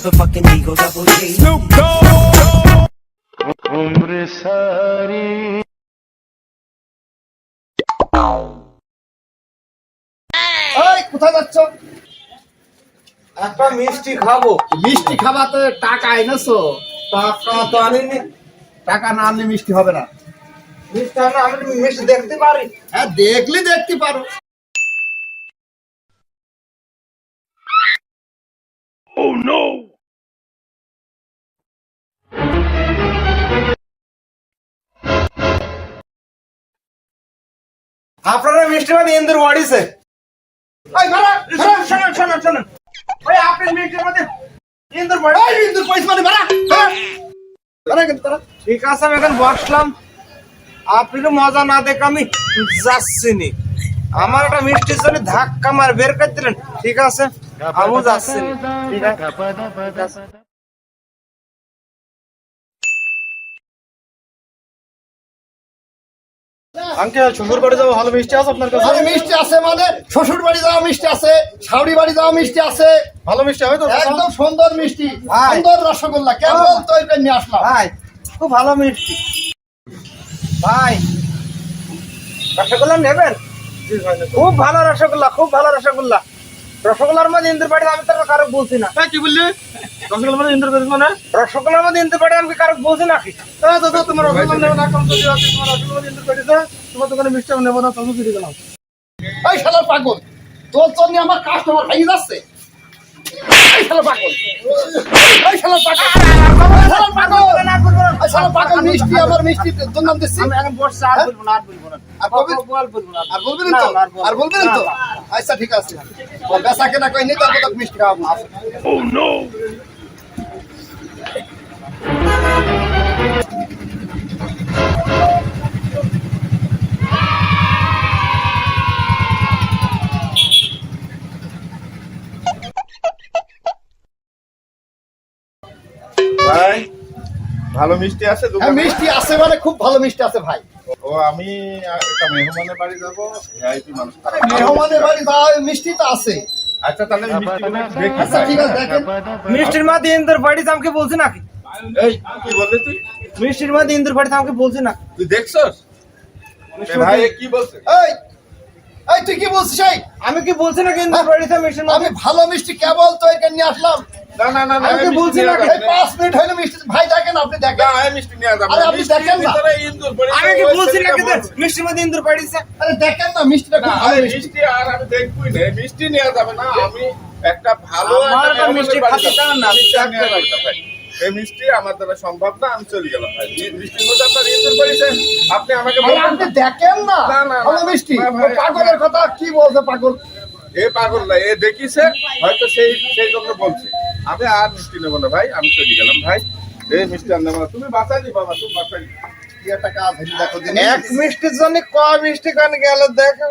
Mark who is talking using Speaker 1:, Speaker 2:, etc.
Speaker 1: motherfucking Eagle Double G.
Speaker 2: Snoop Dogg. उम्र सारी
Speaker 3: এই কোথায় যাচ্ছ?
Speaker 4: একটা মিষ্টি খাবো।
Speaker 3: মিষ্টি খাবাতে টাকা এনেছো?
Speaker 4: টাকা তো আনিনি।
Speaker 3: টাকা না আনলে মিষ্টি হবে না।
Speaker 4: মিষ্টি আনা আমি মিষ্টি দেখতে পারি।
Speaker 3: হ্যাঁ দেখলে দেখতে পারো।
Speaker 2: Oh no!
Speaker 4: আপনারা মিষ্টি মানে ইন্দুর বাড়িছে।
Speaker 3: এই বাড়া,
Speaker 4: শোনেন। ওই আপনি মিষ্টির মধ্যে ইন্দুর বাড়ি।
Speaker 3: এই ইন্দুর পয়সা মানে বাড়া। বাড়া কিন্তু বাড়া।
Speaker 4: ঠিক আছে আমি এখন বসলাম। আপনি তো মজা না দেখে আমি যাচ্ছি নি। আমার একটা মিষ্টির জন্য ধাক্কা মার বের করে দিলেন। ঠিক আছে আমি যাচ্ছি নি। ঠিক আছে।
Speaker 5: আঙ্কেল শ্বশুর বাড়ি যাবো, ভালো মিষ্টি আছে আপনার কাছে?
Speaker 3: আরে মিষ্টি আছে মানে শ্বশুর বাড়ি যাওয়া মিষ্টি আছে, শাওড়ি বাড়ি যাওয়া মিষ্টি আছে।
Speaker 5: ভালো মিষ্টি হবে তো?
Speaker 3: একদম সুন্দর মিষ্টি,
Speaker 4: ভাই।
Speaker 3: সুন্দর রসগোল্লা। কেমন তৈরি নিয়ে আসলাম।
Speaker 4: ভাই খুব ভালো মিষ্টি। ভাই রসগোল্লা নেবেন? খুব ভালো রসগোল্লা, খুব ভালো রসগোল্লা। রসগোল্লার মধ্যে ইন্দুর বাড়ি আমি তো কারো বলছি না।
Speaker 5: কি বললি? রসগোল্লা মানে ইন্দ্র বেশ মানে?
Speaker 4: রসগোল্লার মধ্যে ইন্দুর বাড়ি আমি কারো বলছি নাকি?
Speaker 5: দাদা তোমার রসগোল্লা নেবো না, কম তো আছে তোমার রসগোল্লা মানে ইন্দ্র বেড়েছে, তোমার দোকানে মিষ্টি আমি নেবো না, তখন ফিরে গেলাম।
Speaker 3: এই শালার পাগল, তোর জন্য আমার কাস্টমার ভেঙে যাচ্ছে। এই শালার পাগল, এই শালার পাগল, এই শালার পাগল, এই শালার পাগল। মিষ্টি আমার মিষ্টি তোর নাম দিচ্ছি।
Speaker 4: আমি এখন বসছি, আর বলবো না, আর বলবো না।
Speaker 3: আর বলবি না? আর বলবি না তো? আর বলবি না তো? আচ্ছা ঠিক আছে, বেচা কেনা কই নি, তারপর তোকে মিষ্টি খাওয়াবো।
Speaker 2: Oh no!
Speaker 6: ভাই ভালো মিষ্টি আছে
Speaker 3: হ্যাঁ
Speaker 6: দোকানে?
Speaker 3: মিষ্টি আছে মানে খুব ভালো মিষ্টি আছে ভাই।
Speaker 6: ও আমি একটা মেহমানের বাড়ি যাব, ভিআইপি মানুষ তারা।
Speaker 3: মেহমানের বাড়ি যাওয়া মিষ্টি তো আছে।
Speaker 6: আচ্ছা তাহলে মিষ্টিগুলো দেখি।
Speaker 3: আচ্ছা ঠিক আছে দেখেন।
Speaker 4: মিষ্টির মধ্যে ইন্দুর বাড়ি আমাকে বলছি নাকি?
Speaker 6: এই কি বললি তুই?
Speaker 4: মিষ্টির মধ্যে ইন্দুর বাড়ি আমাকে বলছি না।
Speaker 6: তুই দেখছস? এ ভাই এ কি বলছে?
Speaker 3: এই এই তুই কি বলছিস? এই
Speaker 4: আমি কি বলছি নাকি ইন্দুর বাড়িতে মিষ্টির
Speaker 3: আমি
Speaker 4: মধ্যে?
Speaker 3: ভালো মিষ্টি কেবল তো এখানে নিয়ে আসলাম।
Speaker 6: না না না না
Speaker 4: আমি কি
Speaker 6: মিষ্টি
Speaker 4: বলছি
Speaker 6: নিয়ে
Speaker 4: না?
Speaker 6: যাবে
Speaker 3: এই 5 মিনিট হইলো মিষ্টি ভাই দেখেন, আপনি দেখেন।
Speaker 6: না, এই মিষ্টি নিয়ে যাবে।
Speaker 3: আরে আপনি দেখেন না।
Speaker 6: ভিতরে ইন্দুর পড়ে
Speaker 4: আমি কি
Speaker 6: ওই
Speaker 4: বলছি
Speaker 6: ছেলেটা
Speaker 4: নাকি
Speaker 6: বলছে।
Speaker 4: মিষ্টির মধ্যে ইন্দুর বাড়িছে?
Speaker 3: আরে দেখেন না মিষ্টিটা
Speaker 6: না
Speaker 3: খুব ভালো
Speaker 6: আরে
Speaker 3: মিষ্টি।
Speaker 6: মিষ্টি আর আমি দেখবই না, মিষ্টি নিয়ে যাবে না। আমি একটা ভালো
Speaker 4: আমার
Speaker 6: একটা
Speaker 4: তো মিষ্টি
Speaker 6: মেহমানের বাড়ি
Speaker 4: খাতে
Speaker 6: যাবো।
Speaker 4: চান না,
Speaker 6: মিষ্টি
Speaker 4: আমি
Speaker 6: নিয়ে যাবে না ভাই। এই মিষ্টি আমার দ্বারা সম্ভব না, আমি চলে গেলাম ভাই। এই মিষ্টির মধ্যে আপনার ইন্দুর পড়েছে, আপনি আমাকে
Speaker 3: আরে
Speaker 6: বলবেন
Speaker 3: আপনি
Speaker 6: না?
Speaker 3: দেখেন না
Speaker 6: না, না, না।
Speaker 3: ভালো মিষ্টি।
Speaker 6: না, ভাই,
Speaker 3: ও পাগলের কথা কি বলছে পাগল।
Speaker 6: এ পাগল না, এ দেখিছে হয়তো সেই জন্য বলছে। আমি আর মিষ্টি নেবো না ভাই, আমি চলে গেলাম ভাই। এই মিষ্টি আর নেবো না। তুমি বাঁচাই দি বাবা, তুমি বাঁচাই দি।
Speaker 3: কি একটা কাজ হইছে দেখো দিন।
Speaker 4: এক মিষ্টির জন্য কয় মিষ্টি কান গেল দেখো।